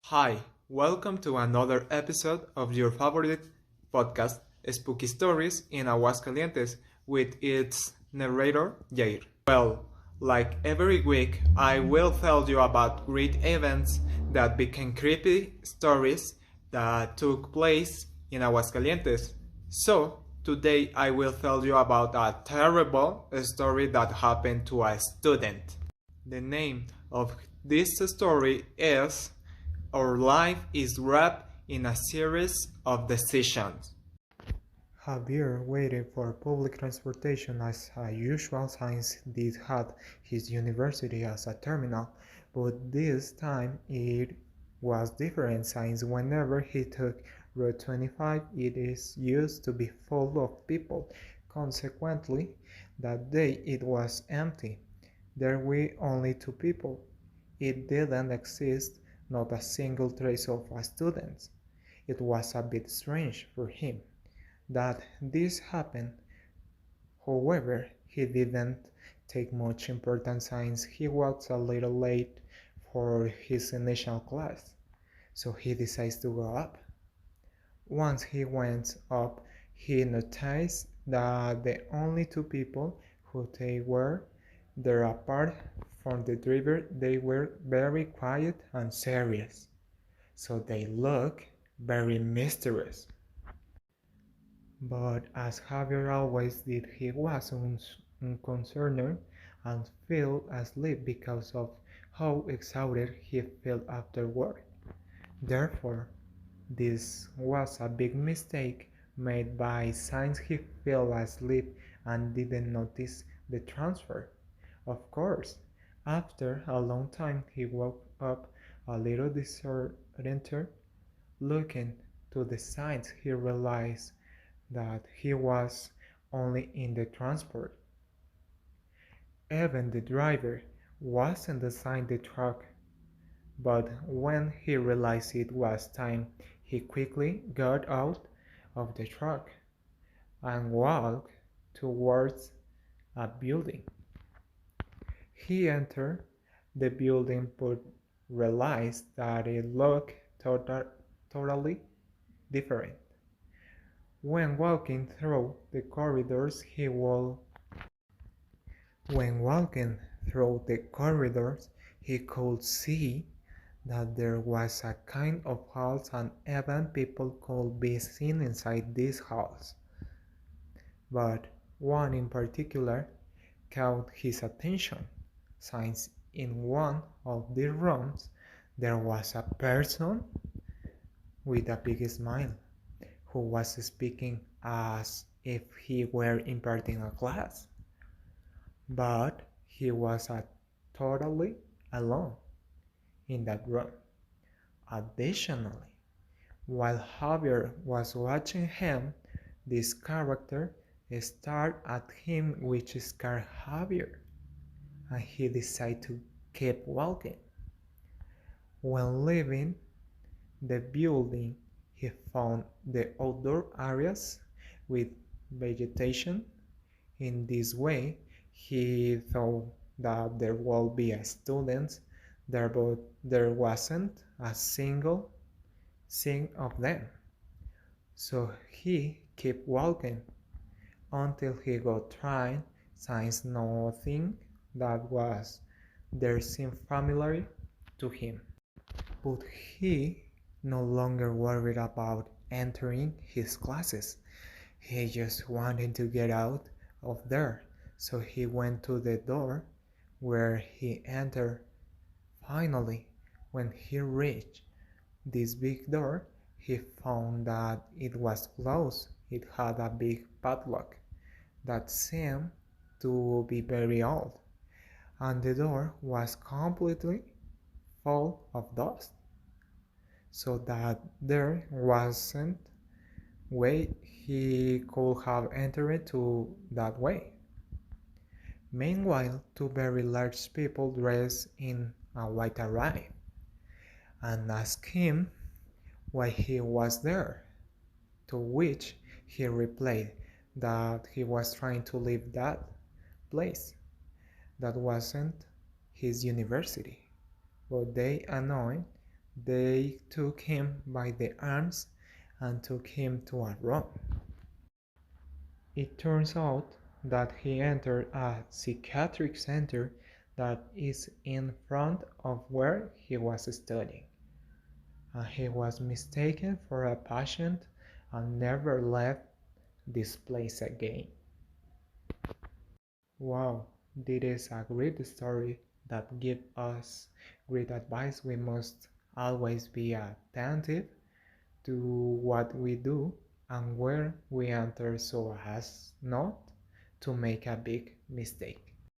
Hi, welcome to another episode of your favorite podcast, Spooky Stories in Aguascalientes, with its narrator, Jair. Well, like every week, I will tell you about great events that became creepy stories that took place in Aguascalientes. So, today I will tell you about a terrible story that happened to a student. The name of this story is Our Life is Wrapped in a Series of Decisions. Javier waited for public transportation as usual since this had his university as a terminal, but this time it was different since whenever he took Route 25 it is used to be full of people. Consequently, that day it was empty. There were only two people. It didn't exist, not a single trace of students. It was a bit strange for him that this happened. However, he didn't take much importance since he was a little late for his initial class, so he decides to go up. Once he went up, he noticed that the only two people who they were there apart from the driver, they were very quiet and serious, so they looked very mysterious. But as Javier always did, he was unconcerned and fell asleep because of how exhausted he felt afterward. Therefore, this was a big mistake made by since he fell asleep and didn't notice the transfer. Of course, after a long time he woke up a little disoriented. Looking to the sides he realized that he was only in the transport. Even the driver wasn't inside the truck, but when he realized it was time, he quickly got out of the truck and walked towards a building. He entered the building but realized that it looked totally different. When walking through the corridors, he could see that there was a kind of halls and even people could be seen inside these halls. But one in particular caught his attention, since in one of the rooms there was a person with a big smile who was speaking as if he were imparting a class, but he was totally alone in that room. Additionally, while Javier was watching him, this character stared at him, which scared Javier, and he decided to keep walking. When leaving the building, he found the outdoor areas with vegetation. In this way, he thought that there would be students there, but there wasn't a single thing of them. So he kept walking until he got tired, since nothing that was there seemed familiar to him. But he no longer worried about entering his classes. He just wanted to get out of there, so he went to the door where he entered. Finally, when he reached this big door, he found that it was closed. It had a big padlock that seemed to be very old, and the door was completely full of dust, so that there wasn't way he could have entered to that way. Meanwhile, two very large people dressed in a white arrived and asked him why he was there, to which he replied that he was trying to leave that place. That wasn't his university, but they annoyed They took him by the arms and took him to a room. It turns out that he entered a psychiatric center that is in front of where he was studying. And he was mistaken for a patient and never left this place again. Wow, this is a great story that gives us great advice. We must always be attentive to what we do and where we enter so as not to make a big mistake.